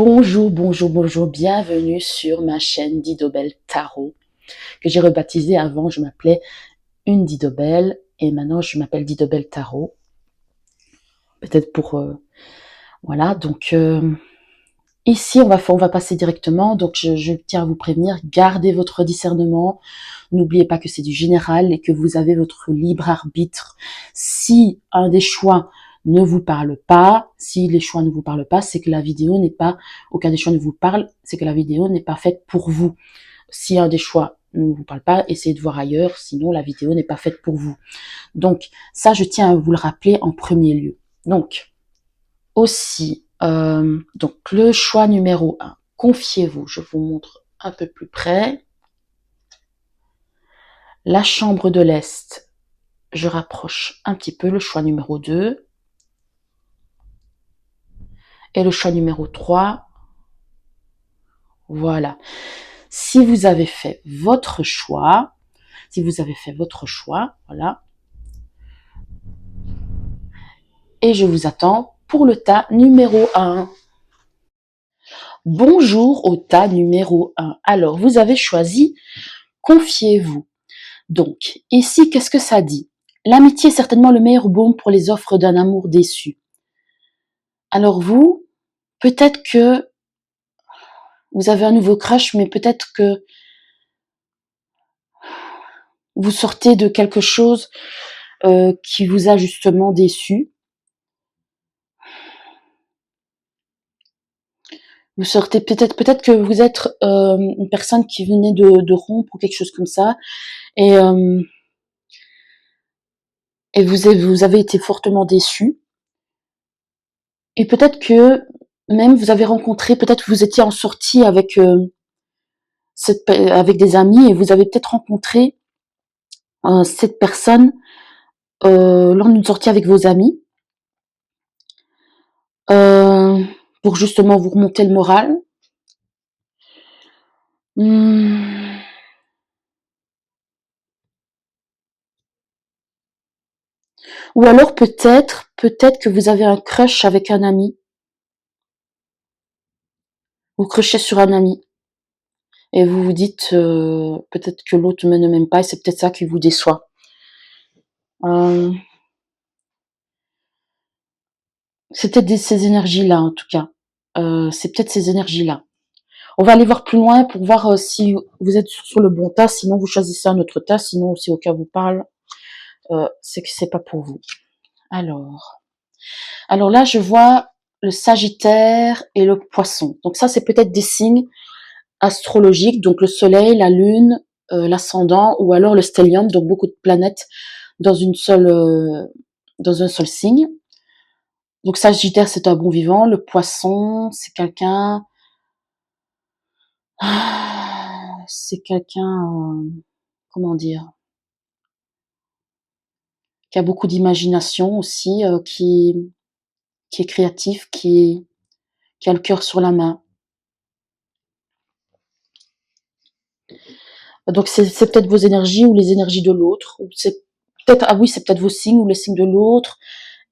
Bonjour, bonjour, bonjour, bienvenue sur ma chaîne Didobelle Tarot, que j'ai rebaptisée. Avant, je m'appelais Une Didobelle et maintenant je m'appelle Didobelle Tarot. Peut-être pour... voilà, donc ici on va passer directement, donc je tiens à vous prévenir, gardez votre discernement, n'oubliez pas que c'est du général et que vous avez votre libre arbitre. Si un des choix ne vous parle pas, si les choix ne vous parlent pas, c'est que la vidéo n'est pas, aucun des choix ne vous parle, c'est que la vidéo n'est pas faite pour vous. Si un des choix ne vous parle pas, essayez de voir ailleurs, sinon la vidéo n'est pas faite pour vous. Donc ça, je tiens à vous le rappeler en premier lieu. Donc aussi, donc le choix numéro 1, confiez-vous, je vous montre un peu plus près. La chambre de l'Est, je rapproche un petit peu, le choix numéro 2. Et le choix numéro 3, voilà. Si vous avez fait votre choix, voilà. Et je vous attends pour le tas numéro 1. Bonjour au tas numéro 1. Alors, vous avez choisi « Confiez-vous ». Donc, ici, qu'est-ce que ça dit? L'amitié est certainement le meilleur baume pour les offres d'un amour déçu. Alors vous, peut-être que vous avez un nouveau crush, mais peut-être que vous sortez de quelque chose qui vous a justement déçu. Vous sortez peut-être que vous êtes une personne qui venait de rompre ou quelque chose comme ça, et vous avez été fortement déçu. Et peut-être que même vous avez rencontré, peut-être vous étiez en sortie avec avec des amis et vous avez peut-être rencontré cette personne lors d'une sortie avec vos amis pour justement vous remonter le moral. Ou alors peut-être que vous avez un crush avec un ami. Vous crushez sur un ami. Et vous vous dites peut-être que l'autre ne m'aime pas et c'est peut-être ça qui vous déçoit. C'est peut-être ces énergies-là en tout cas. C'est peut-être ces énergies-là. On va aller voir plus loin pour voir si vous êtes sur le bon tas, sinon vous choisissez un autre tas, sinon si aucun vous parle, c'est que c'est pas pour vous. Alors là je vois le Sagittaire et le Poisson. Donc ça c'est peut-être des signes astrologiques, donc le Soleil, la Lune, l'ascendant ou alors le stellium, donc beaucoup de planètes dans un seul signe. Donc Sagittaire c'est un bon vivant, le Poisson c'est quelqu'un comment dire, qui a beaucoup d'imagination aussi, qui est créatif, qui a le cœur sur la main. Donc c'est peut-être vos énergies ou les énergies de l'autre, ou c'est peut-être, ah oui, c'est peut-être vos signes ou les signes de l'autre.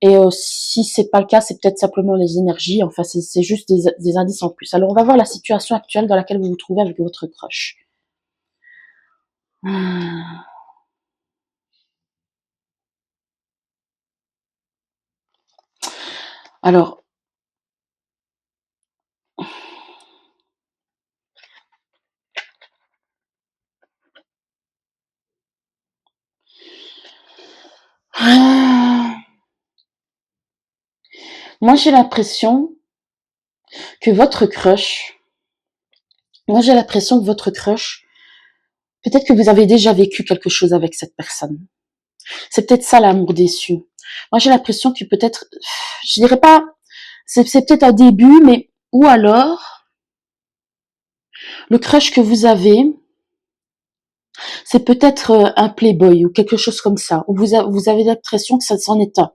Et si c'est pas le cas, c'est peut-être simplement les énergies. Enfin, c'est juste des indices en plus. Alors on va voir la situation actuelle dans laquelle vous vous trouvez avec votre crush. Alors, moi j'ai l'impression que votre crush, peut-être que vous avez déjà vécu quelque chose avec cette personne. C'est peut-être ça l'amour déçu. Moi j'ai l'impression que peut-être, je dirais pas, c'est peut-être un début, mais ou alors le crush que vous avez, c'est peut-être un playboy ou quelque chose comme ça. Où vous avez l'impression que ça s'en est un,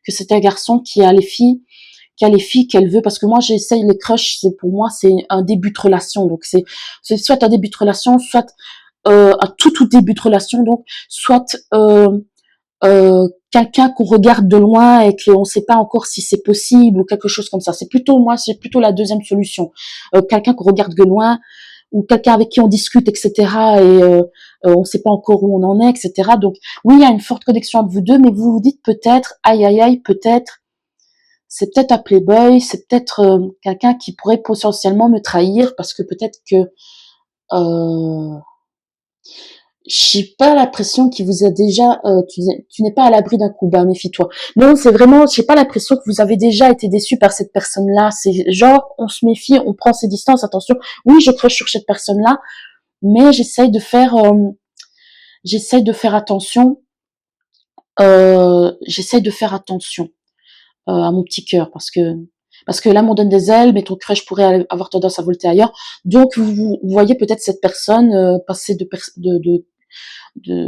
que c'est un garçon qui a les filles qu'elle veut, parce que moi j'essaye les crushs, pour moi c'est un début de relation, donc c'est soit un début de relation, soit un tout début de relation, donc soit quelqu'un qu'on regarde de loin et qu'on ne sait pas encore si c'est possible ou quelque chose comme ça. C'est plutôt la deuxième solution. Quelqu'un qu'on regarde de loin ou quelqu'un avec qui on discute, etc. Et on ne sait pas encore où on en est, etc. Donc oui, il y a une forte connexion entre vous deux, mais vous vous dites peut-être, aïe aïe aïe, peut-être, c'est peut-être un playboy, c'est peut-être quelqu'un qui pourrait potentiellement me trahir parce que peut-être que j'ai pas l'impression qu'il vous a déjà, tu n'es pas à l'abri d'un coup bas, méfie-toi. Non, c'est vraiment, j'ai pas l'impression que vous avez déjà été déçu par cette personne-là. C'est genre, on se méfie, on prend ses distances, attention. Oui, je crush sur cette personne-là, mais j'essaye de faire attention, à mon petit cœur parce que là, on donne des ailes, mais ton crush pourrait avoir tendance à volter ailleurs. Donc, vous voyez peut-être cette personne passer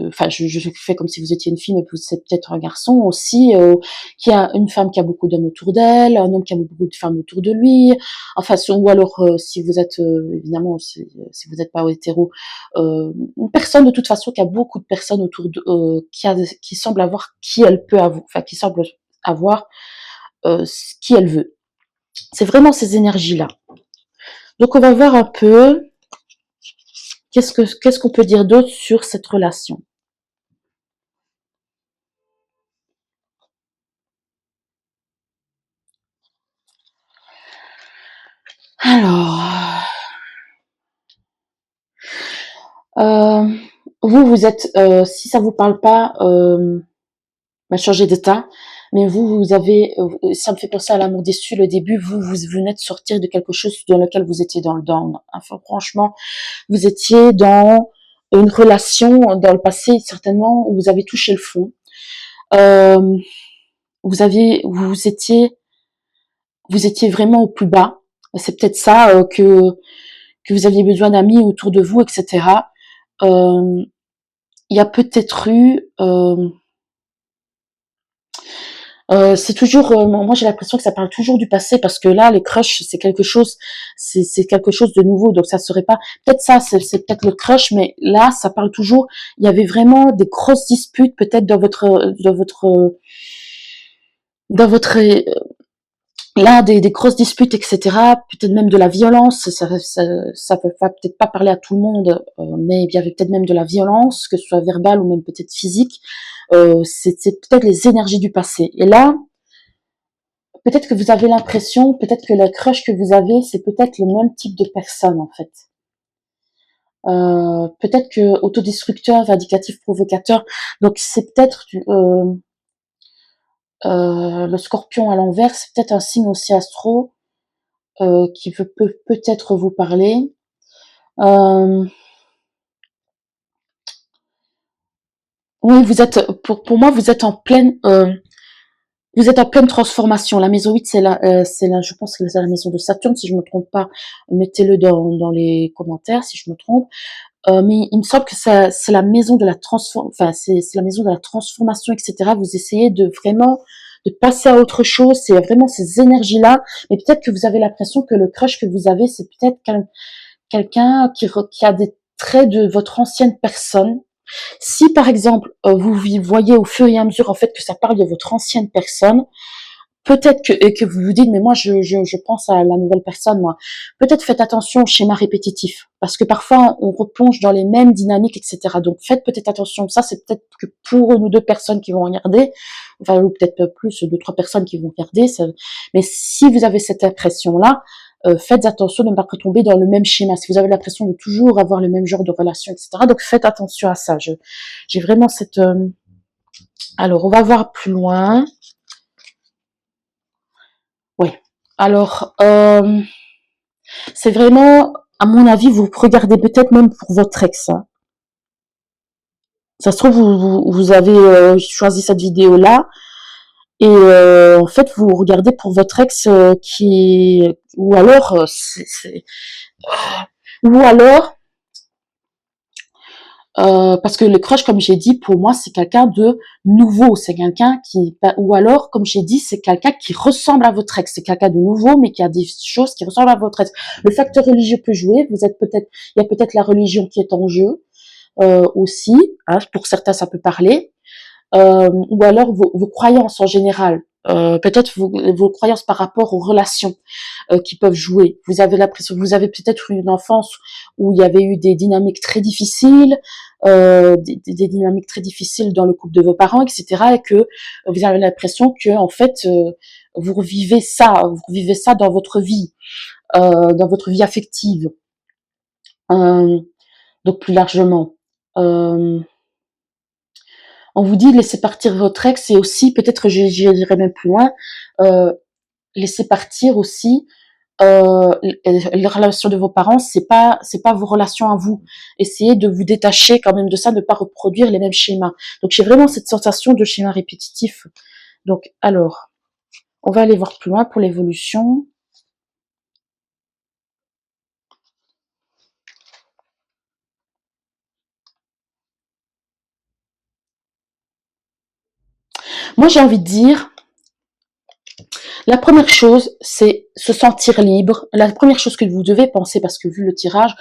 enfin, je fais comme si vous étiez une fille, mais vous êtes peut-être un garçon aussi, qui a une femme qui a beaucoup d'hommes autour d'elle, un homme qui a beaucoup de femmes autour de lui, enfin, ou alors, si vous êtes, évidemment, si vous n'êtes pas hétéro, une personne de toute façon qui a beaucoup de personnes autour de, qui semble avoir qui elle peut avoir, enfin, qui semble avoir qui elle veut. C'est vraiment ces énergies-là. Donc, on va voir un peu qu'est-ce qu'on peut dire d'autre sur cette relation. Alors, vous êtes, si ça vous parle pas, changer d'état, mais vous avez, ça me fait penser à l'amour déçu, le début, vous venez de sortir de quelque chose dans lequel vous étiez dans le down. Enfin, franchement, vous étiez dans une relation dans le passé, certainement, où vous avez touché le fond. Euh, vous étiez vraiment au plus bas. C'est peut-être ça que vous aviez besoin d'amis autour de vous, etc. Il y a peut-être eu, c'est toujours, moi j'ai l'impression que ça parle toujours du passé parce que là les crushs c'est quelque chose de nouveau, donc ça serait pas peut-être ça, c'est peut-être le crush, mais là ça parle toujours. Il y avait vraiment des grosses disputes peut-être dans votre là des grosses disputes, etc. Peut-être même de la violence. Ça peut pas peut-être pas parler à tout le monde, mais il y avait peut-être même de la violence, que ce soit verbale ou même peut-être physique. C'est peut-être les énergies du passé. Et là, peut-être que vous avez l'impression, peut-être que le crush que vous avez, c'est peut-être le même type de personne en fait. Peut-être que autodestructeur, vindicatif, provocateur. Donc c'est peut-être le scorpion à l'envers, c'est peut-être un signe aussi astro qui peut peut-être vous parler. Oui, vous êtes pour moi, vous êtes en pleine transformation. La maison 8, je pense que c'est la maison de Saturne, si je me trompe pas. Mettez-le dans les commentaires si je me trompe. Mais il me semble que c'est la maison de la c'est la maison de la transformation, etc. Vous essayez de vraiment de passer à autre chose. C'est vraiment ces énergies-là. Mais peut-être que vous avez l'impression que le crush que vous avez, c'est peut-être quelqu'un qui a des traits de votre ancienne personne. Si par exemple vous voyez au fur et à mesure en fait que ça parle de votre ancienne personne, peut-être que vous vous dites mais moi je pense à la nouvelle personne moi. Peut-être faites attention au schéma répétitif parce que parfois on replonge dans les mêmes dynamiques, etc. Donc faites peut-être attention. Ça c'est peut-être que pour une ou deux personnes qui vont regarder, enfin ou peut-être plus deux trois personnes qui vont regarder. Mais si vous avez cette impression là, faites attention de ne pas retomber dans le même schéma. Si vous avez l'impression de toujours avoir le même genre de relation, etc. Donc faites attention à ça. J'ai vraiment cette. Alors on va voir plus loin. Oui. Alors c'est vraiment, à mon avis, vous regardez peut-être même pour votre ex. Hein. Ça se trouve vous avez choisi cette vidéo là et en fait vous regardez pour votre ex ou alors ou alors parce que le crush, comme j'ai dit, pour moi, c'est quelqu'un de nouveau. C'est quelqu'un ou alors, comme j'ai dit, c'est quelqu'un qui ressemble à votre ex. C'est quelqu'un de nouveau, mais qui a des choses qui ressemblent à votre ex. Le facteur religieux peut jouer. Il y a peut-être la religion qui est en jeu aussi. Hein, pour certains, ça peut parler. ou alors vos croyances en général. Peut-être vos croyances par rapport aux relations qui peuvent jouer. Vous avez l'impression, vous avez peut-être eu une enfance où il y avait eu des dynamiques très difficiles, des dynamiques très difficiles dans le couple de vos parents, etc., et que vous avez l'impression que en fait vous revivez ça dans votre vie affective. Euh, donc plus largement. Euh, on vous dit laisser partir votre ex et aussi, peut-être j'irai même plus loin, euh, laisser partir aussi les relations de vos parents, c'est pas vos relations à vous. Essayez de vous détacher quand même de ça, ne pas reproduire les mêmes schémas. Donc j'ai vraiment cette sensation de schéma répétitif. Donc alors, on va aller voir plus loin pour l'évolution. Moi j'ai envie de dire, la première chose, c'est se sentir libre. La première chose que vous devez penser, parce que vu le tirage,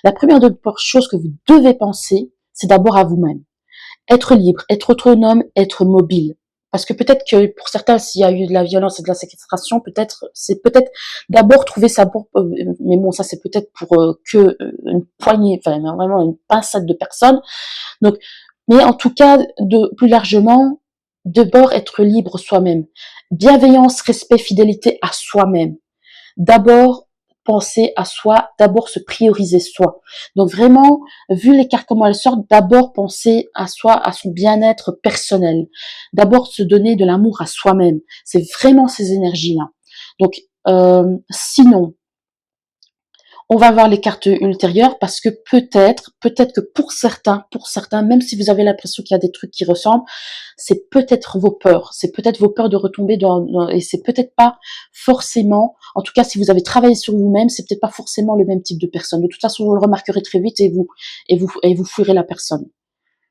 la première chose que vous devez penser, c'est d'abord à vous-même. Être libre, être autonome, être mobile. Parce que peut-être que pour certains, s'il y a eu de la violence et de la séquestration, c'est peut-être d'abord trouver sa propre, mais bon, ça c'est peut-être pour que une poignée, enfin vraiment une pincette de personnes. Donc, mais en tout cas, plus largement, d'abord être libre soi-même. Bienveillance, respect, fidélité à soi-même. D'abord penser à soi, d'abord se prioriser soi. Donc vraiment, vu les cartes comment elles sortent, d'abord penser à soi, à son bien-être personnel. D'abord se donner de l'amour à soi-même. C'est vraiment ces énergies-là. Donc sinon, on va voir les cartes ultérieures parce que peut-être que pour certains, même si vous avez l'impression qu'il y a des trucs qui ressemblent, c'est peut-être vos peurs. C'est peut-être vos peurs de retomber et c'est peut-être pas forcément, en tout cas, si vous avez travaillé sur vous-même, c'est peut-être pas forcément le même type de personne. De toute façon, vous le remarquerez très vite et vous fuirez la personne.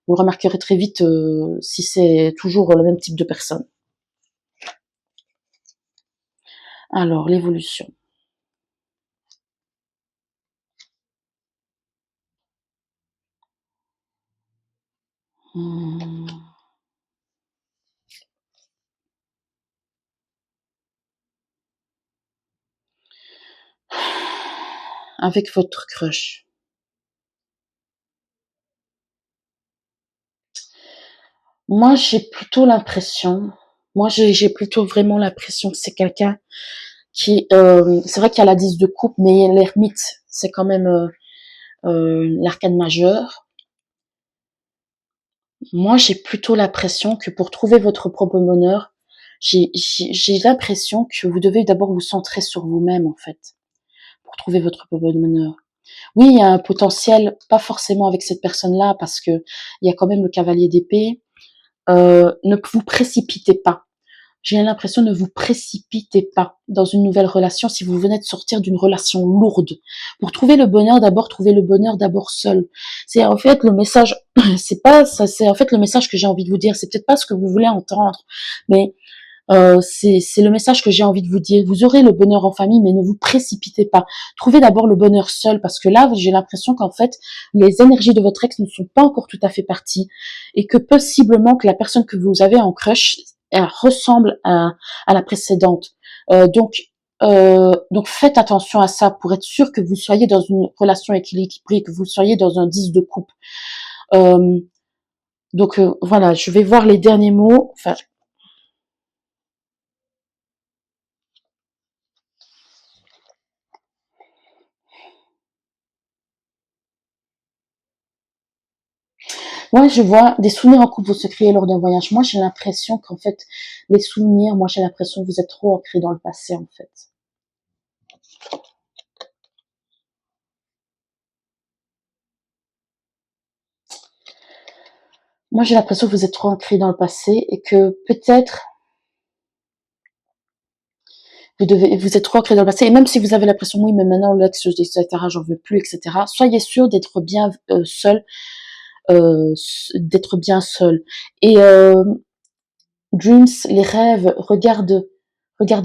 Vous remarquerez très vite si c'est toujours le même type de personne. Alors, l'évolution. Hmm. Avec votre crush. Moi, j'ai plutôt l'impression, j'ai plutôt vraiment l'impression que c'est quelqu'un qui, c'est vrai qu'il y a la 10 de coupe, mais l'ermite, c'est quand même l'arcane majeur. Moi, j'ai plutôt l'impression que pour trouver votre propre bonheur, j'ai l'impression que vous devez d'abord vous centrer sur vous-même, en fait, pour trouver votre propre bonheur. Oui, il y a un potentiel, pas forcément avec cette personne-là, parce que il y a quand même le cavalier d'épée. Ne vous précipitez pas. J'ai l'impression, ne vous précipitez pas dans une nouvelle relation si vous venez de sortir d'une relation lourde. Pour trouver le bonheur, d'abord, trouvez le bonheur d'abord seul. C'est en fait le message, c'est pas ça, c'est en fait le message que j'ai envie de vous dire. C'est peut-être pas ce que vous voulez entendre, mais c'est le message que j'ai envie de vous dire. Vous aurez le bonheur en famille, mais ne vous précipitez pas. Trouvez d'abord le bonheur seul, parce que là, j'ai l'impression qu'en fait, les énergies de votre ex ne sont pas encore tout à fait parties, et que possiblement que la personne que vous avez en crush, elle ressemble à la précédente. Donc faites attention à ça pour être sûr que vous soyez dans une relation équilibrée, que vous soyez dans un 10 de coupe. Euh, voilà, je vais voir les derniers mots. Enfin, moi, je vois des souvenirs en couple vont se créer lors d'un voyage. Moi, j'ai l'impression qu'en fait, les souvenirs, moi, j'ai l'impression que vous êtes trop ancré dans le passé, en fait. Moi, j'ai l'impression que vous êtes trop ancré dans le passé et que peut-être vous êtes trop ancré dans le passé. Et même si vous avez l'impression, oui, mais maintenant, l'ex, etc., j'en veux plus, etc., soyez sûr d'être bien seul, d'être bien seul. Et Dreams, les rêves, regarde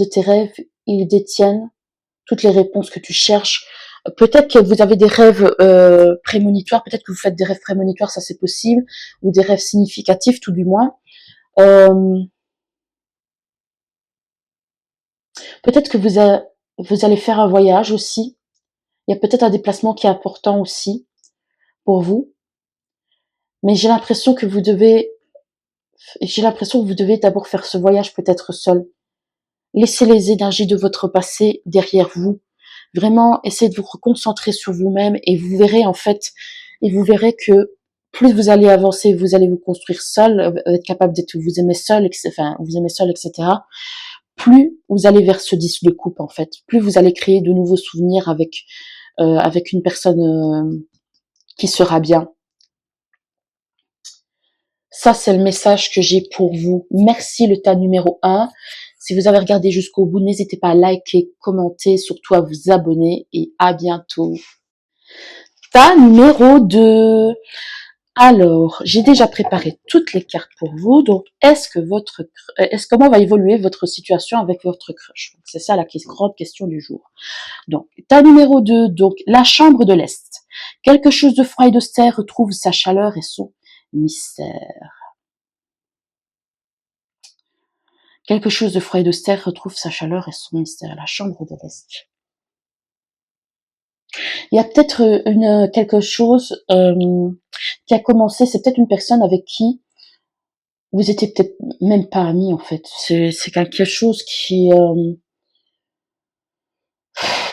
tes rêves, ils détiennent toutes les réponses que tu cherches. Peut-être que vous avez des rêves prémonitoires, peut-être que vous faites des rêves prémonitoires, ça c'est possible, ou des rêves significatifs tout du moins. Euh, Peut-être que vous allez faire un voyage aussi. Il y a peut-être un déplacement qui est important aussi pour vous. Mais j'ai l'impression que vous devez d'abord faire ce voyage peut-être seul. Laissez les énergies de votre passé derrière vous. Vraiment, essayez de vous reconcentrer sur vous-même et vous verrez en fait, et vous verrez que plus vous allez avancer, vous allez vous construire seul, être capable d'être vous aimer seul, enfin vous aimer seul, etc. Plus vous allez vers ce disque de coupe en fait, plus vous allez créer de nouveaux souvenirs avec une personne qui sera bien. Ça, c'est le message que j'ai pour vous. Merci le tas numéro 1. Si vous avez regardé jusqu'au bout, n'hésitez pas à liker, commenter, surtout à vous abonner et à bientôt. Tas numéro 2. Alors, j'ai déjà préparé toutes les cartes pour vous. Donc, comment va évoluer votre situation avec votre crush? C'est ça la grande question du jour. Donc, tas numéro 2. Donc, la chambre de l'Est. Quelque chose de froid et d'austère retrouve sa chaleur et son mystère. Quelque chose de froid et d'austère retrouve sa chaleur et son mystère. La chambre de l'Est. Il y a peut-être quelque chose qui a commencé. C'est peut-être une personne avec qui vous étiez peut-être même pas amis en fait. C'est quelque chose qui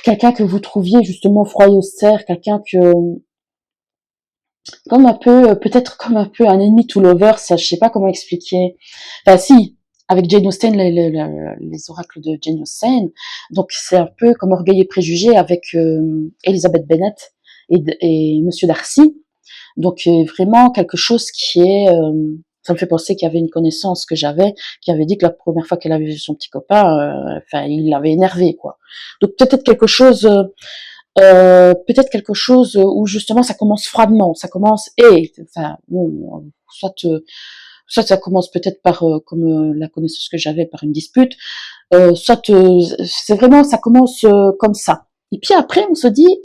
quelqu'un que vous trouviez justement froid et austère, quelqu'un que comme un peu peut-être comme un peu un ennemi to lover, ça je sais pas comment expliquer. Enfin si, avec Jane Austen, les oracles de Jane Austen, donc c'est un peu comme Orgueil et Préjugés avec Elizabeth Bennet et Monsieur Darcy. Donc vraiment quelque chose qui est ça me fait penser qu'il y avait une connaissance que j'avais qui avait dit que la première fois qu'elle avait vu son petit copain, enfin il l'avait énervé quoi. Donc peut-être quelque chose où justement ça commence froidement, ça commence enfin bon, soit ça commence peut-être par comme la connaissance que j'avais par une dispute, soit c'est vraiment ça commence comme ça. Et puis après on se dit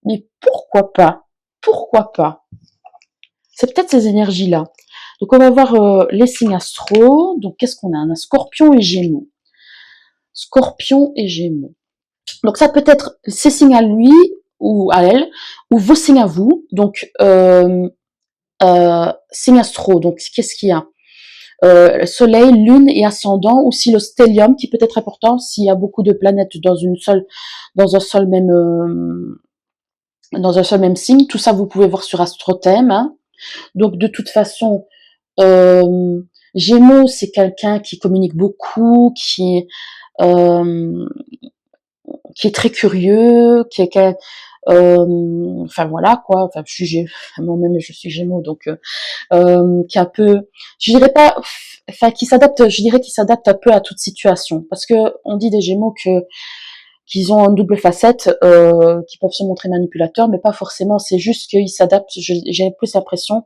mais pourquoi pas? Pourquoi pas? C'est peut-être ces énergies-là. Donc on va voir les signes astro. Donc qu'est-ce qu'on a? On a Scorpion et Gémeaux. Scorpion et Gémeaux. Donc ça peut être ses signes à lui ou à elle, ou vos signes à vous. Donc signes astro. Donc qu'est-ce qu'il y a? Soleil, lune et ascendant, ou si le stellium qui peut être important s'il y a beaucoup de planètes dans un seul même signe. Tout ça vous pouvez voir sur Astrothème. Hein. Donc de toute façon, Euh, Gémeaux, c'est quelqu'un qui communique beaucoup, euh, qui est très curieux, enfin voilà quoi. Enfin, moi-même je suis Gémeaux, donc qui est un peu, je dirais pas, enfin qui s'adapte, je dirais qu'il s'adapte un peu à toute situation, parce que on dit des Gémeaux qu'ils ont une double facette, qui peuvent se montrer manipulateurs, mais pas forcément. C'est juste qu'ils s'adaptent. J'ai plus l'impression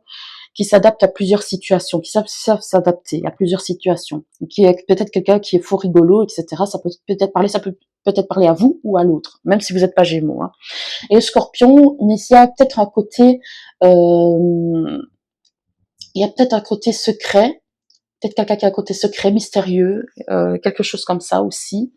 qui s'adaptent à plusieurs situations, qui savent s'adapter à plusieurs situations, qui est peut-être quelqu'un qui est faux rigolo, etc. Ça peut peut-être parler à vous ou à l'autre, même si vous n'êtes pas Gémeaux. Hein. Et le Scorpion, il y a peut-être un côté, il y a peut-être un côté secret, peut-être quelqu'un qui a un côté secret, mystérieux, quelque chose comme ça aussi.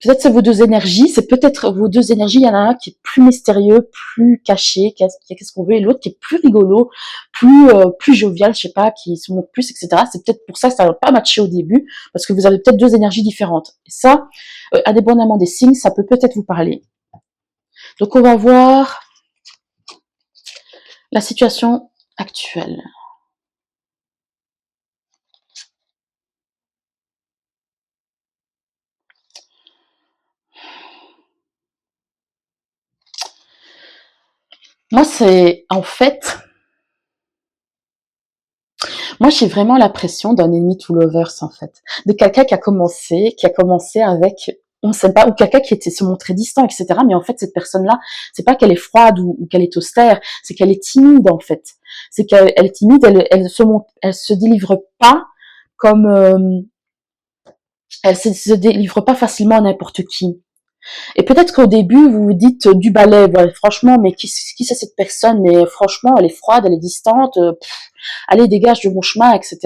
Peut-être c'est vos deux énergies, c'est peut-être vos deux énergies, il y en a un qui est plus mystérieux, plus caché, qu'est-ce qu'on veut, et l'autre qui est plus rigolo, plus jovial, je sais pas, qui se montre plus, etc. C'est peut-être pour ça que ça va pas matcher au début, parce que vous avez peut-être deux énergies différentes. Et ça, indépendamment des signes, ça peut peut-être vous parler. Donc on va voir la situation actuelle. Moi, c'est en fait, moi j'ai vraiment l'impression d'un ennemi to lovers en fait, de quelqu'un qui a commencé avec on sait pas, ou quelqu'un qui était se montrer distant, etc. Mais en fait, cette personne-là, c'est pas qu'elle est froide ou qu'elle est austère, c'est qu'elle est timide en fait. C'est qu'elle est timide, elle se délivre pas comme, elle se délivre pas facilement à n'importe qui. Et peut-être qu'au début, vous vous dites du balai, ouais, franchement, mais qui c'est cette personne? Mais franchement, elle est froide, elle est distante, allez, dégage de mon chemin, etc.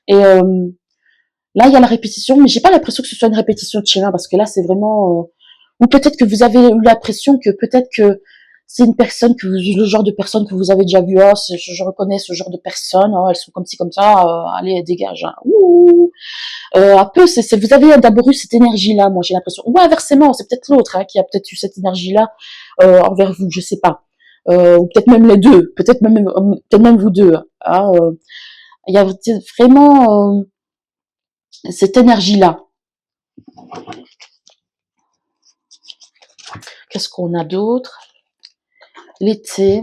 Et là, il y a la répétition, mais j'ai pas l'impression que ce soit une répétition de schéma, parce que là, c'est vraiment... ou peut-être que vous avez eu l'impression que peut-être que c'est une personne que vous, le genre de personne que vous avez déjà vu, oh, je reconnais ce genre de personnes, oh, elles sont comme ci, comme ça, allez, dégage. Hein. Ouh. Un peu, vous avez d'abord eu cette énergie-là, moi j'ai l'impression. Ou inversement, c'est peut-être l'autre hein, qui a peut-être eu cette énergie-là envers vous, je sais pas. Ou peut-être même les deux, peut-être même vous deux. Hein, il y a vraiment cette énergie-là. Qu'est-ce qu'on a d'autre? L'été.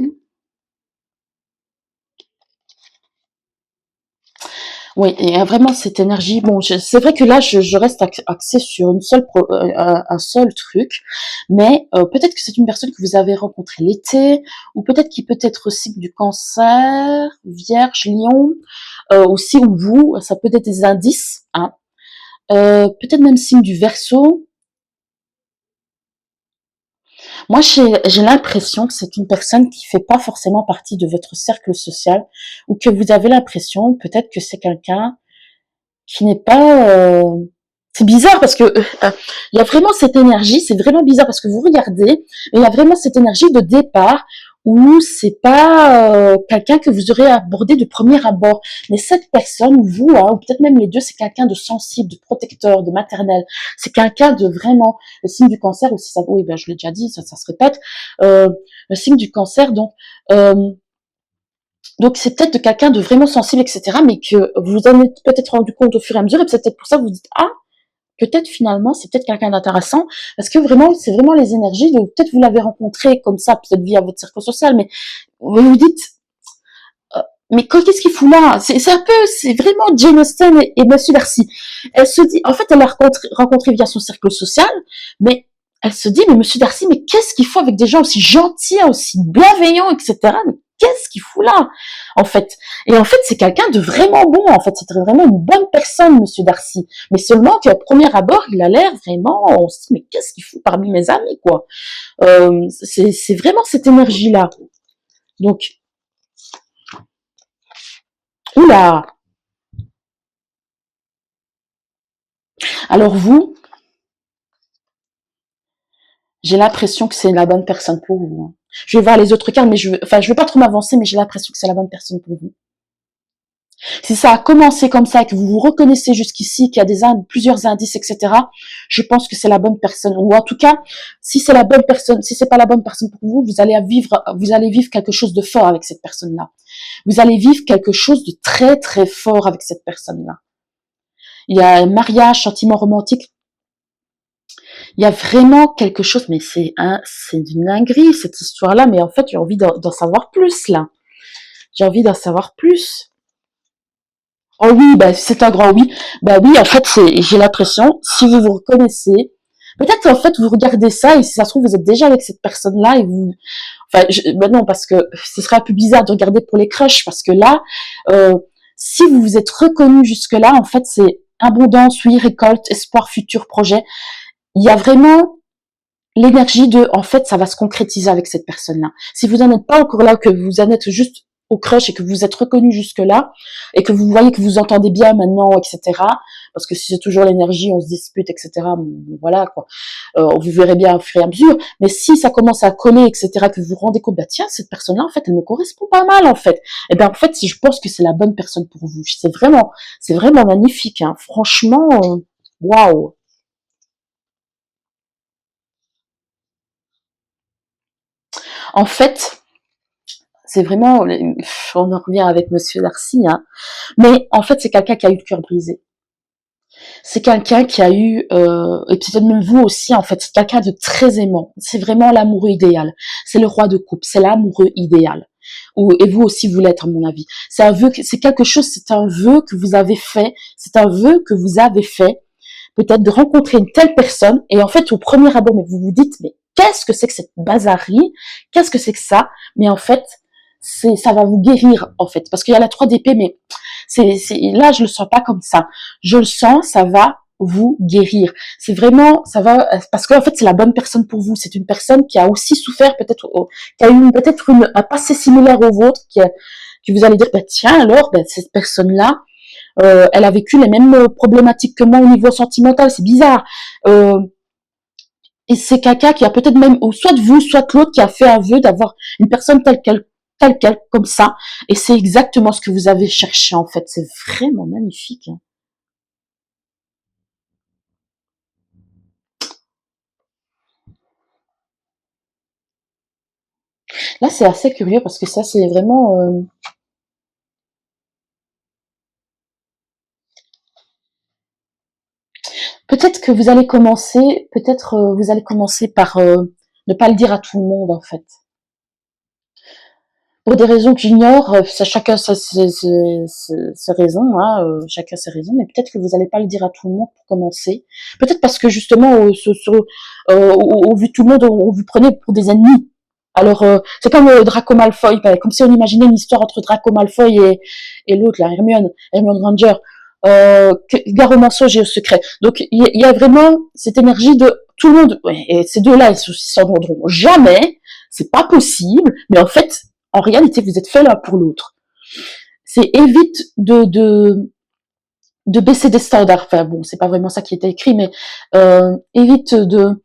Oui, il y a vraiment cette énergie. Bon, c'est vrai que là, je reste axée sur un seul truc, mais peut-être que c'est une personne que vous avez rencontrée l'été, ou peut-être qui peut être aussi du Cancer, Vierge, Lion, aussi ou vous, ça peut être des indices, hein. Peut-être même signe du Verseau. Moi, j'ai l'impression que c'est une personne qui fait pas forcément partie de votre cercle social, ou que vous avez l'impression, peut-être que c'est quelqu'un qui n'est pas c'est bizarre parce que il y a vraiment cette énergie, c'est vraiment bizarre parce que vous regardez, et il y a vraiment cette énergie de départ où c'est pas quelqu'un que vous aurez abordé de premier abord, mais cette personne, vous, hein, ou peut-être même les deux, c'est quelqu'un de sensible, de protecteur, de maternel, c'est quelqu'un de vraiment, le signe du Cancer aussi, ça, oui, ben je l'ai déjà dit, ça se répète, le signe du Cancer, donc c'est peut-être de quelqu'un de vraiment sensible, etc., mais que vous vous en êtes peut-être rendu compte au fur et à mesure, et c'est peut-être pour ça que vous dites, ah, peut-être finalement, c'est peut-être quelqu'un d'intéressant, parce que vraiment, c'est vraiment les énergies de, peut-être vous l'avez rencontré comme ça, peut-être via votre cercle social, mais vous vous dites, mais qu'est-ce qu'il fout là? C'est un peu, c'est vraiment Jane Austen et Monsieur Darcy. Elle se dit, en fait, elle l'a rencontré via son cercle social, mais elle se dit, mais Monsieur Darcy, mais qu'est-ce qu'il faut avec des gens aussi gentils, aussi bienveillants, etc. Mais qu'est-ce qu'il fout là, en fait? Et en fait, c'est quelqu'un de vraiment bon, en fait. C'est vraiment une bonne personne, Monsieur Darcy. Mais seulement qu'à premier abord, il a l'air vraiment, on se dit, mais qu'est-ce qu'il fout parmi mes amis, quoi? C'est vraiment cette énergie-là. Donc, oula! Alors vous, j'ai l'impression que c'est la bonne personne pour vous. Hein. Je vais voir les autres cartes, mais je veux pas trop m'avancer, mais j'ai l'impression que c'est la bonne personne pour vous. Si ça a commencé comme ça, que vous vous reconnaissez jusqu'ici, qu'il y a plusieurs indices, etc., je pense que c'est la bonne personne. Ou en tout cas, si c'est la bonne personne, si c'est pas la bonne personne pour vous, vous allez vivre quelque chose de fort avec cette personne-là. Vous allez vivre quelque chose de très, très fort avec cette personne-là. Il y a un mariage, sentiment romantique. Il y a vraiment quelque chose, mais c'est une dinguerie, cette histoire-là, mais en fait, j'ai envie d'en savoir plus, là. J'ai envie d'en savoir plus. Oh oui, bah, c'est un grand oui. Bah oui, en fait, j'ai l'impression, si vous vous reconnaissez, peut-être, en fait, vous regardez ça, et si ça se trouve, vous êtes déjà avec cette personne-là, et vous, enfin, bah non, parce que ce serait un peu bizarre de regarder pour les crushs, parce que là, si vous vous êtes reconnu jusque-là, en fait, c'est abondance, oui, récolte, espoir, futur, projet. Il y a vraiment l'énergie de, en fait, ça va se concrétiser avec cette personne-là. Si vous n'en êtes pas encore là, que vous en êtes juste au crush et que vous êtes reconnu jusque-là, et que vous voyez que vous entendez bien maintenant, etc., parce que si c'est toujours l'énergie, on se dispute, etc., bon, voilà, quoi. Vous verrez bien au fur et à mesure. Mais si ça commence à coller, etc., que vous vous rendez compte, bah, tiens, cette personne-là, en fait, elle me correspond pas mal, en fait. Et ben, en fait, si je pense que c'est la bonne personne pour vous. C'est vraiment magnifique, hein. Franchement, waouh. En fait, c'est vraiment, on en revient avec Monsieur Darcy, hein. Mais en fait, c'est quelqu'un qui a eu le cœur brisé. C'est quelqu'un qui a eu, et peut-être même vous aussi, en fait, c'est quelqu'un de très aimant. C'est vraiment l'amoureux idéal. C'est le roi de coupe, c'est l'amoureux idéal. Et vous aussi, vous l'êtes, à mon avis. C'est un vœu, c'est quelque chose, c'est un vœu que vous avez fait, c'est un vœu que vous avez fait, peut-être de rencontrer une telle personne, et en fait, au premier abord, mais vous vous dites, mais qu'est-ce que c'est que cette bazarie? Qu'est-ce que c'est que ça? Mais en fait, ça va vous guérir, en fait, parce qu'il y a la 3 d'épée, mais là, je le sens pas comme ça. Je le sens, ça va vous guérir. C'est vraiment, ça va, parce qu'en fait, c'est la bonne personne pour vous. C'est une personne qui a aussi souffert, peut-être, qui a eu peut-être un passé similaire au vôtre, qui vous allez dire, bah, tiens, alors, bah, cette personne-là, elle a vécu les mêmes problématiques que moi au niveau sentimental. C'est bizarre. Et c'est quelqu'un qui a peut-être même, ou soit vous, soit l'autre, qui a fait un vœu d'avoir une personne telle quelle, comme ça. Et c'est exactement ce que vous avez cherché, en fait. C'est vraiment magnifique, hein. Là, c'est assez curieux parce que ça, c'est vraiment, peut-être que vous allez commencer, peut-être vous allez commencer par ne pas le dire à tout le monde, en fait. Pour des raisons que j'ignore, ça, chacun ses raisons, hein, chacun ses raisons, mais peut-être que vous n'allez pas le dire à tout le monde pour commencer. Peut-être parce que justement, au vu de tout le monde, on vous prenait pour des ennemis. Alors, c'est comme Draco Malfoy, comme si on imaginait une histoire entre Draco Malfoy et l'autre, là, Hermione Granger. Gare au mensonge et au secret. Donc, il y a vraiment cette énergie de tout le monde, ouais, et ces deux-là, ils s'en rendront jamais, c'est pas possible, mais en fait, en réalité, vous êtes fait l'un pour l'autre. C'est évite de baisser des standards. Enfin bon, c'est pas vraiment ça qui était écrit, mais évite de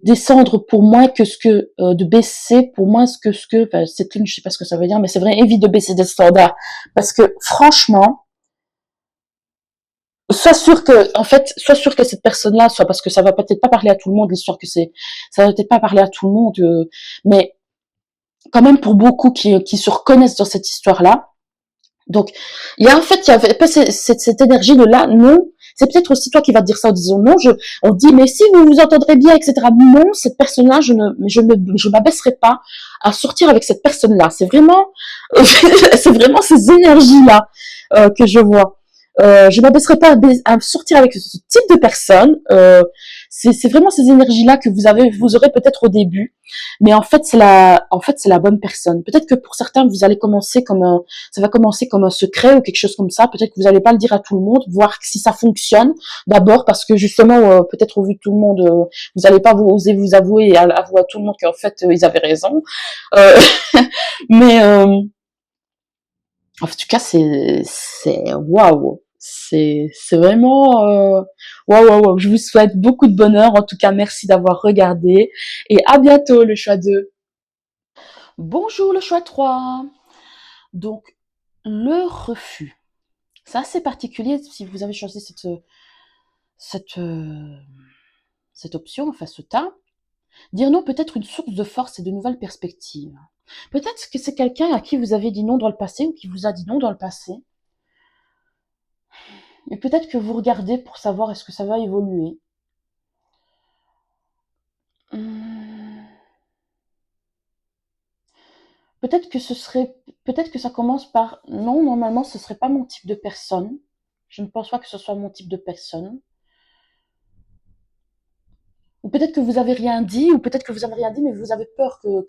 descendre pour moins que ce que de baisser pour moins que enfin, c'est une, je sais pas ce que ça veut dire, mais c'est vrai, évite de baisser des standards parce que franchement, sois sûr que cette personne-là, soit parce que ça va peut-être pas parler à tout le monde, l'histoire que ça va peut-être pas parler à tout le monde, mais quand même pour beaucoup qui se reconnaissent dans cette histoire-là. Donc, il y avait pas cette énergie de là, non. C'est peut-être aussi toi qui vas te dire ça en disant non, on dit, mais si vous vous entendrez bien, etc. Non, cette personne-là, je m'abaisserai pas à sortir avec cette personne-là. C'est vraiment, c'est vraiment ces énergies-là, que je vois. Je m'abaisserai pas à sortir avec ce type de personne. C'est vraiment ces énergies-là que vous aurez peut-être au début, mais en fait, c'est la bonne personne. Peut-être que pour certains, vous allez commencer ça va commencer comme un secret ou quelque chose comme ça. Peut-être que vous n'allez pas le dire à tout le monde, voir si ça fonctionne. D'abord parce que justement, peut-être au vu de tout le monde, vous n'allez pas oser vous avouer et avouer à tout le monde qu'en fait ils avaient raison. Euh, mais en tout cas, c'est waouh. C'est vraiment waouh waouh waouh. Je vous souhaite beaucoup de bonheur. En tout cas, merci d'avoir regardé et à bientôt le choix 2. Bonjour le choix 3. Donc le refus. C'est assez particulier si vous avez choisi cette, cette option, enfin ce tas. Dire non peut être une source de force et de nouvelles perspectives. Peut-être que c'est quelqu'un à qui vous avez dit non dans le passé ou qui vous a dit non dans le passé. Et peut-être que vous regardez pour savoir est-ce que ça va évoluer. Hum, Peut-être que peut-être que ça commence par non, normalement ce serait pas mon type de personne. Je ne pense pas que ce soit mon type de personne. Ou peut-être que vous avez rien dit, ou peut-être que vous avez rien dit, mais vous avez peur que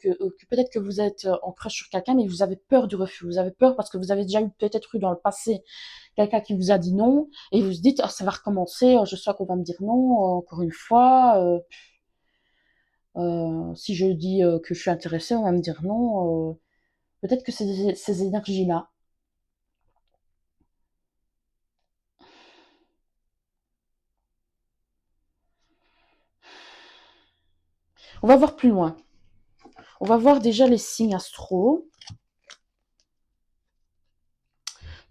peut-être que vous êtes en crush sur quelqu'un, mais vous avez peur du refus. Vous avez peur parce que vous avez déjà eu peut-être eu dans le passé quelqu'un qui vous a dit non, et vous vous dites, ah, ça va recommencer, je sais qu'on va me dire non, encore une fois. Si je dis que je suis intéressée, on va me dire non. Peut-être que c'est ces énergies-là. On va voir plus loin. On va voir déjà les signes astro.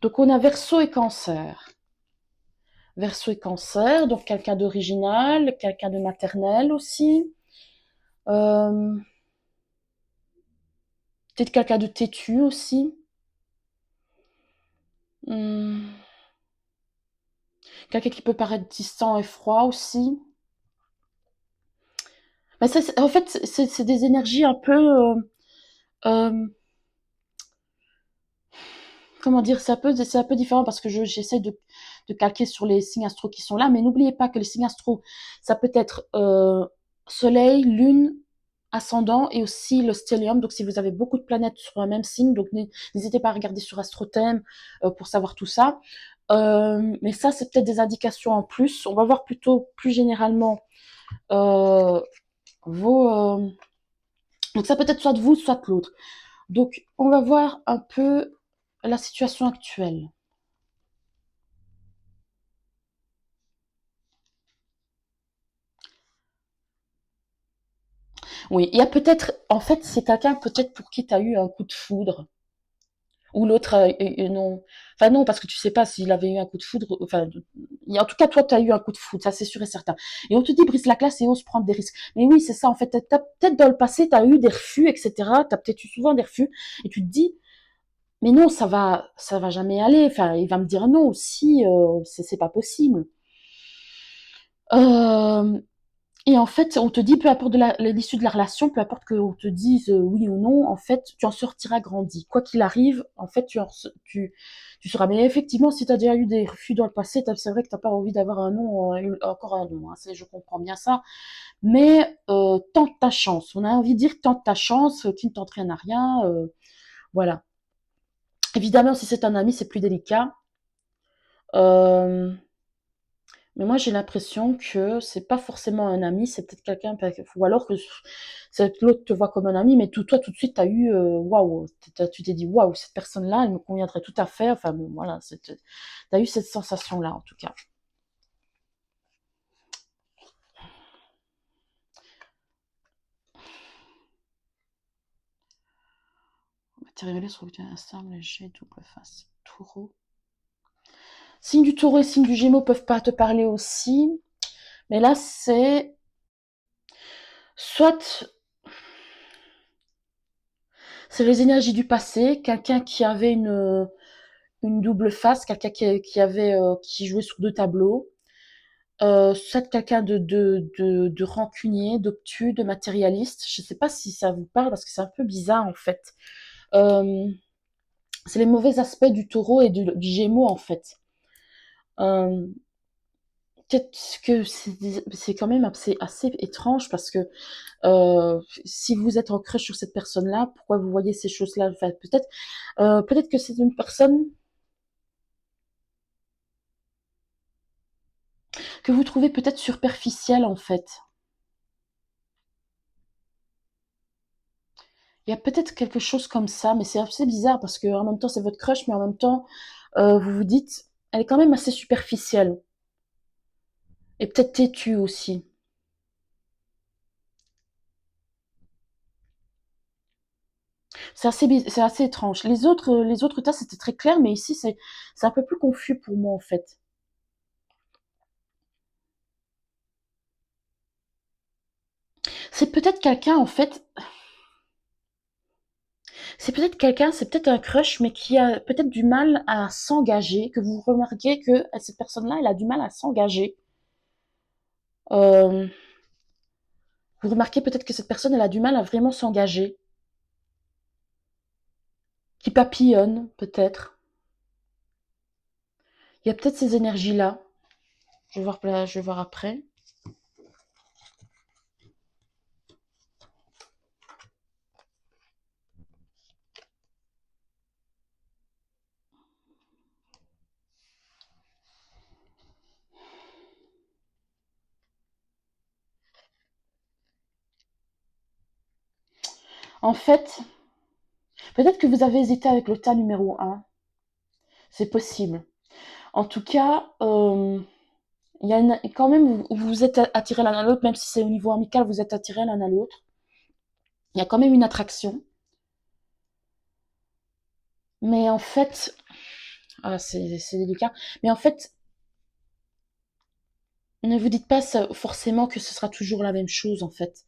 Donc on a Verseau et Cancer. Verseau et Cancer, donc quelqu'un d'original, quelqu'un de maternel aussi. Euh, Peut-être quelqu'un de têtu aussi. Hum, Quelqu'un qui peut paraître distant et froid aussi. Mais ça, en fait, c'est des énergies un peu... euh, comment dire, c'est un peu différent parce que j'essaie de calquer sur les signes astro qui sont là, mais n'oubliez pas que les signes astro, ça peut être soleil, lune, ascendant et aussi le stellium. Donc si vous avez beaucoup de planètes sur un même signe, donc n'hésitez pas à regarder sur Astrothème pour savoir tout ça. Mais ça, c'est peut-être des indications en plus. On va voir plutôt plus généralement euh, vos... donc ça peut être soit de vous, soit de l'autre. Donc on va voir un peu la situation actuelle. Oui, il y a peut-être, en fait, c'est quelqu'un peut-être pour qui tu as eu un coup de foudre. Ou l'autre, non. Enfin non, parce que tu sais pas s'il avait eu un coup de foudre. Enfin, en tout cas, toi, tu as eu un coup de foudre, ça c'est sûr et certain. Et on te dit brise la glace et ose prendre des risques. Mais oui, c'est ça, en fait. Peut-être dans le passé, tu as eu des refus, etc. Tu as peut-être eu souvent des refus. Et tu te dis, mais non, ça va jamais aller. Enfin, il va me dire non aussi, c'est pas possible. Euh, Et en fait, on te dit, peu importe l'issue de la relation, peu importe qu'on te dise oui ou non, en fait, tu en sortiras grandi. Quoi qu'il arrive, en fait, tu seras. Mais effectivement, si tu as déjà eu des refus dans le passé, c'est vrai que tu n'as pas envie d'avoir un non, encore un non. Hein, je comprends bien ça. Mais tente ta chance. On a envie de dire tente ta chance, qui ne tente rien à rien. Voilà. Évidemment, si c'est un ami, c'est plus délicat. Euh, Mais moi, j'ai l'impression que c'est pas forcément un ami, c'est peut-être quelqu'un, ou alors que l'autre te voit comme un ami, mais toi, tout de suite, t'as eu, waouh, tu t'es dit, waouh, cette personne-là, elle me conviendrait tout à fait. Enfin bon, voilà, t'as eu cette sensation-là, en tout cas. Matérialiste, sur le instable, léger, double face, taureau. Signe du taureau et signe du gémeaux peuvent pas te parler aussi, mais là, soit, c'est les énergies du passé, quelqu'un qui avait une double face, quelqu'un qui jouait sur deux tableaux, soit quelqu'un de rancunier, d'obtus, de matérialiste. Je ne sais pas si ça vous parle parce que c'est un peu bizarre en fait. Euh, c'est les mauvais aspects du taureau et du gémeaux en fait. Euh, Peut-être que c'est quand même assez étrange parce que si vous êtes en crush sur cette personne-là, pourquoi vous voyez ces choses-là? Enfin, peut-être que c'est une personne que vous trouvez peut-être superficielle en fait. Il y a peut-être quelque chose comme ça, mais c'est assez bizarre parce que en même temps c'est votre crush, mais en même temps vous vous dites, elle est quand même assez superficielle et peut-être têtue aussi. C'est assez étrange. Les autres tas c'était très clair, mais ici c'est un peu plus confus pour moi en fait. C'est peut-être quelqu'un en fait, c'est peut-être quelqu'un, c'est peut-être un crush, mais qui a peut-être du mal à s'engager, que vous remarquez que cette personne-là, elle a du mal à s'engager. Euh, vous remarquez peut-être que cette personne, elle a du mal à vraiment s'engager, qui papillonne peut-être. Il y a peut-être ces énergies-là. Je vais voir après. En fait, peut-être que vous avez hésité avec le tas numéro un. C'est possible. En tout cas, il y a quand même, vous vous êtes attirés l'un à l'autre, même si c'est au niveau amical, vous êtes attirés l'un à l'autre. Il y a quand même une attraction. Mais en fait, c'est délicat. Mais en fait, ne vous dites pas forcément que ce sera toujours la même chose, en fait.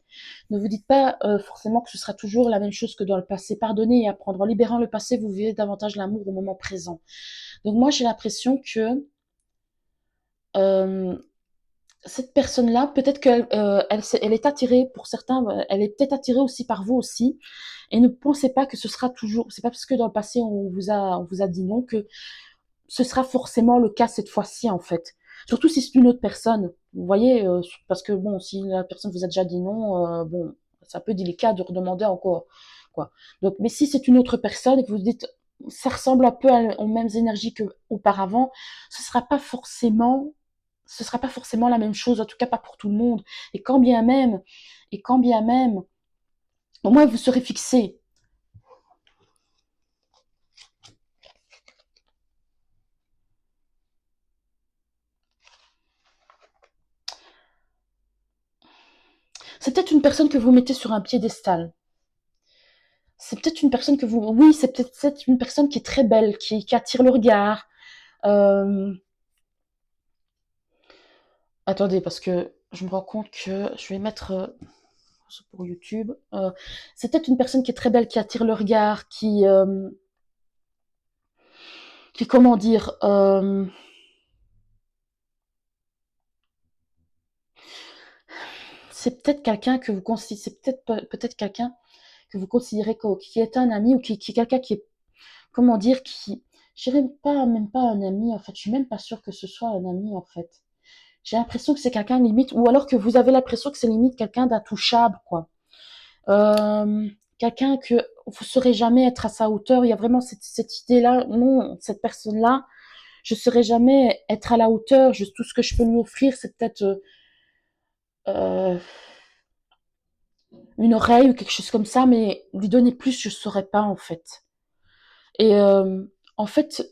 Ne vous dites pas forcément que ce sera toujours la même chose que dans le passé. Pardonnez et apprendre. En libérant le passé, vous vivez davantage l'amour au moment présent. Donc moi, j'ai l'impression que euh, cette personne-là, peut-être qu'elle elle est attirée pour certains, elle est peut-être attirée aussi par vous aussi. Et ne pensez pas que ce sera toujours. C'est pas parce que dans le passé on vous a dit non que ce sera forcément le cas cette fois-ci en fait. Surtout si c'est une autre personne. Vous voyez, parce que bon, si la personne vous a déjà dit non, bon, c'est un peu délicat de redemander encore, quoi. Donc, mais si c'est une autre personne et que vous dites, ça ressemble un peu aux mêmes énergies qu'auparavant, ce sera pas forcément, ce sera pas forcément la même chose, en tout cas pas pour tout le monde. Et quand bien même, et quand bien même, au moins vous serez fixé. C'est peut-être une personne que vous mettez sur un piédestal. C'est peut-être une personne que vous, oui, c'est peut-être une personne qui est très belle, qui attire le regard. Euh, Attendez, parce que je me rends compte que je vais mettre pour YouTube. C'est peut-être une personne qui est très belle, qui attire le regard, qui comment dire, c'est peut-être quelqu'un que vous considérez, c'est peut-être quelqu'un que vous considérez qui est un ami ou qui est quelqu'un qui est, comment dire, qui, je dirais pas, même pas un ami, en fait, je suis même pas sûre que ce soit un ami, en fait. J'ai l'impression que c'est quelqu'un limite, ou alors que vous avez l'impression que c'est limite quelqu'un d'intouchable, quoi. Quelqu'un que vous saurez jamais être à sa hauteur. Il y a vraiment cette idée-là. Non, cette personne-là, je saurais jamais être à la hauteur. Juste tout ce que je peux lui offrir, c'est peut-être euh, une oreille ou quelque chose comme ça, mais lui donner plus, je saurais pas en fait. Et en fait,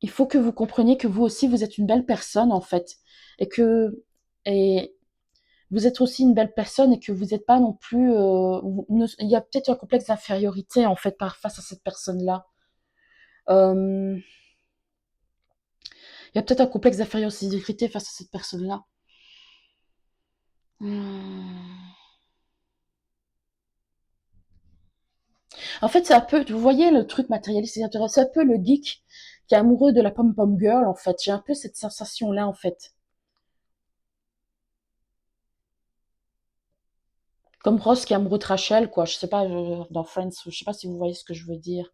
il faut que vous compreniez que vous aussi, vous êtes une belle personne en fait, et que et vous êtes aussi une belle personne et que vous n'êtes pas non plus. Il y a peut-être un complexe d'infériorité en fait par face à cette personne-là. Euh, il y a peut-être un complexe d'infériorité face à cette personne-là. Hmm. En fait, c'est un peu, vous voyez le truc matérialiste, c'est un peu le geek qui est amoureux de la pom-pom girl, en fait. J'ai un peu cette sensation-là, en fait. Comme Ross qui est amoureux de Rachel, quoi. Je sais pas, dans Friends, je sais pas si vous voyez ce que je veux dire.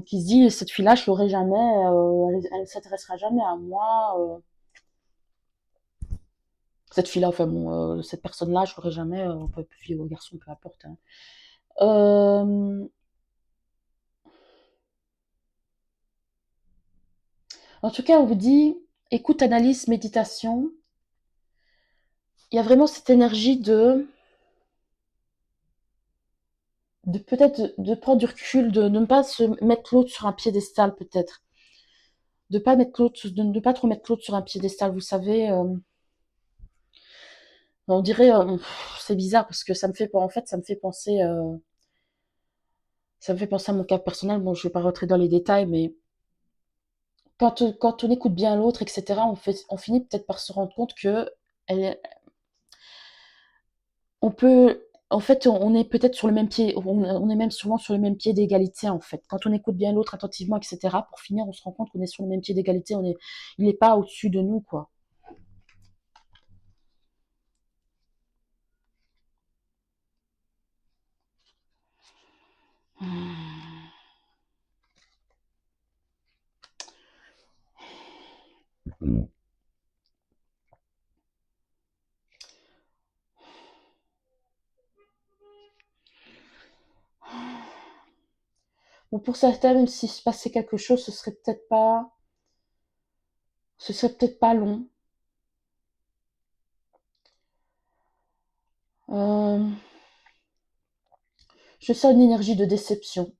Qui se dit, cette fille-là, je l'aurai jamais, elle s'intéressera jamais à moi. Cette fille-là, enfin bon, cette personne-là, je l'aurai jamais, fille ou garçon, peu importe. Hein. Euh, En tout cas, on vous dit, écoute, analyse, méditation. Il y a vraiment cette énergie de peut-être de prendre du recul, de ne pas se mettre l'autre sur un piédestal, peut-être. De ne pas trop mettre l'autre sur un piédestal, vous savez. On dirait, c'est bizarre parce que ça me fait, en fait, ça me fait penser à mon cas personnel. Bon, je vais pas rentrer dans les détails, mais quand on écoute bien l'autre, etc., on finit peut-être par se rendre compte que elle, on peut, en fait, on est peut-être sur le même pied, on est même souvent sur le même pied d'égalité, en fait. Quand on écoute bien l'autre attentivement, etc., pour finir, on se rend compte qu'on est sur le même pied d'égalité, il n'est pas au-dessus de nous, quoi. Bon, pour certains, même s'il se passait quelque chose, ce serait peut-être pas long. Euh, je sens une énergie de déception.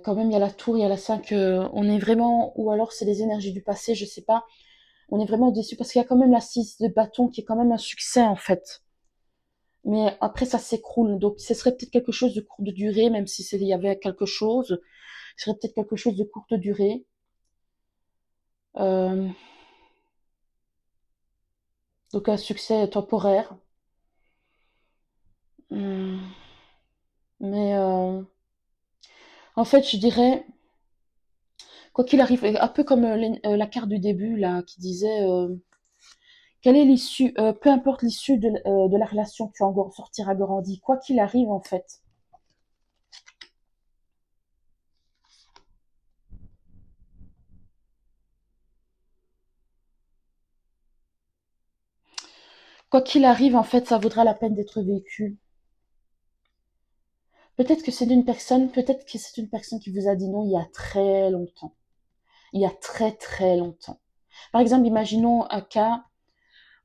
Quand même, il y a la tour, il y a la 5. On est vraiment, ou alors c'est les énergies du passé, je sais pas. On est vraiment déçu parce qu'il y a quand même la 6 de bâton qui est quand même un succès, en fait. Mais après, ça s'écroule. Donc, ce serait peut-être quelque chose de courte durée, même si il y avait quelque chose. Ce serait peut-être quelque chose de courte durée. Euh, donc, un succès temporaire. Hum, Mais en fait, je dirais, quoi qu'il arrive, un peu comme la carte du début, là, qui disait, quelle est l'issue, peu importe l'issue de la relation, tu en sortiras grandi. Quoi qu'il arrive, en fait. Quoi qu'il arrive, en fait, ça vaudra la peine d'être vécu. Peut-être que c'est une personne qui vous a dit non il y a très longtemps. Il y a très très longtemps. Par exemple, imaginons un cas,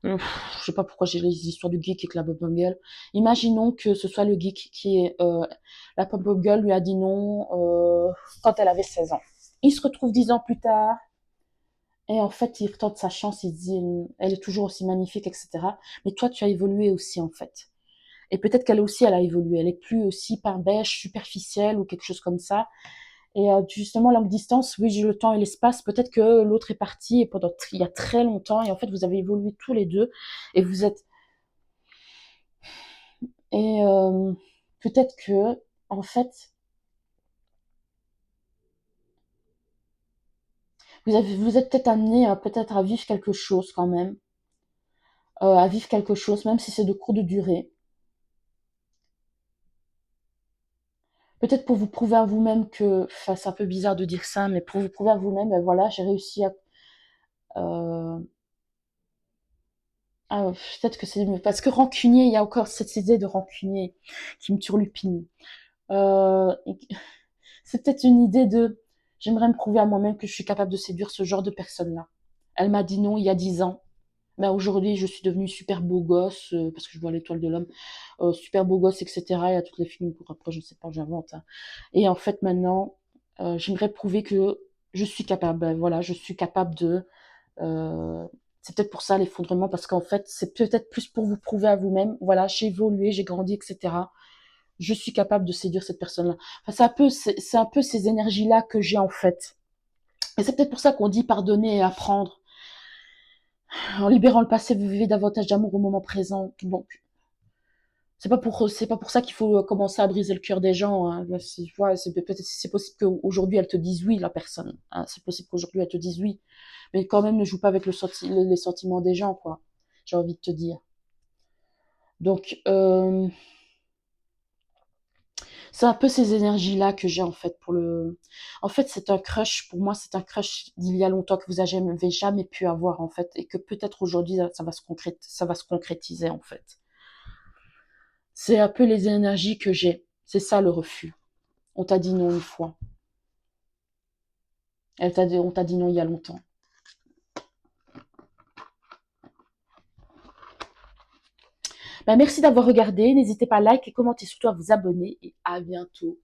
je sais pas pourquoi j'ai les histoires du geek et que la pop-up girl. Imaginons que ce soit le geek qui est, la pop-up girl lui a dit non quand elle avait 16 ans. Il se retrouve 10 ans plus tard et en fait il retente sa chance, il se dit elle est toujours aussi magnifique, etc. Mais toi tu as évolué aussi en fait. Et peut-être qu'elle aussi elle a évolué, elle est plus aussi pain beige, superficielle ou quelque chose comme ça. Et justement, longue distance, oui, j'ai le temps et l'espace. Peut-être que l'autre est parti et pendant il y a très longtemps et en fait vous avez évolué tous les deux et vous êtes et peut-être que en fait vous êtes peut-être amené peut-être à vivre quelque chose quand même, à vivre quelque chose même si c'est de courte durée. Peut-être pour vous prouver à vous-même que, enfin c'est un peu bizarre de dire ça, mais pour vous prouver à vous-même, ben voilà, j'ai réussi à euh, ah, peut-être que c'est parce que rancunier, il y a encore cette idée de rancunier qui me turlupine. Et c'est peut-être une idée de j'aimerais me prouver à moi-même que je suis capable de séduire ce genre de personne-là. Elle m'a dit non il y a 10 ans. Ben aujourd'hui, je suis devenue super beau gosse, parce que je vois l'étoile de l'homme, super beau gosse, etc. Il y a toutes les films pour après, je sais pas, j'invente. Hein. Et en fait, maintenant, j'aimerais prouver que je suis capable. Ben, voilà, je suis capable de. euh, c'est peut-être pour ça l'effondrement, parce qu'en fait, c'est peut-être plus pour vous prouver à vous-même. Voilà, j'ai évolué, j'ai grandi, etc. Je suis capable de séduire cette personne-là. Enfin, c'est un peu ces énergies-là que j'ai en fait. Et c'est peut-être pour ça qu'on dit pardonner et apprendre. En libérant le passé, vous vivez davantage d'amour au moment présent. Donc, c'est pas pour ça qu'il faut commencer à briser le cœur des gens. Hein. C'est peut-être c'est possible qu'aujourd'hui elle te dise oui la personne. Hein. C'est possible qu'aujourd'hui elle te dise oui, mais quand même ne joue pas avec les sentiments des gens quoi. J'ai envie de te dire. Donc c'est un peu ces énergies-là que j'ai en fait pour le. En fait, c'est un crush pour moi, c'est un crush d'il y a longtemps que vous avez jamais pu avoir en fait, et que peut-être aujourd'hui ça va se concrétiser en fait. C'est un peu les énergies que j'ai. C'est ça le refus. On t'a dit non une fois. On t'a dit non il y a longtemps. Bah, merci d'avoir regardé. N'hésitez pas à liker, commenter, surtout à vous abonner et à bientôt.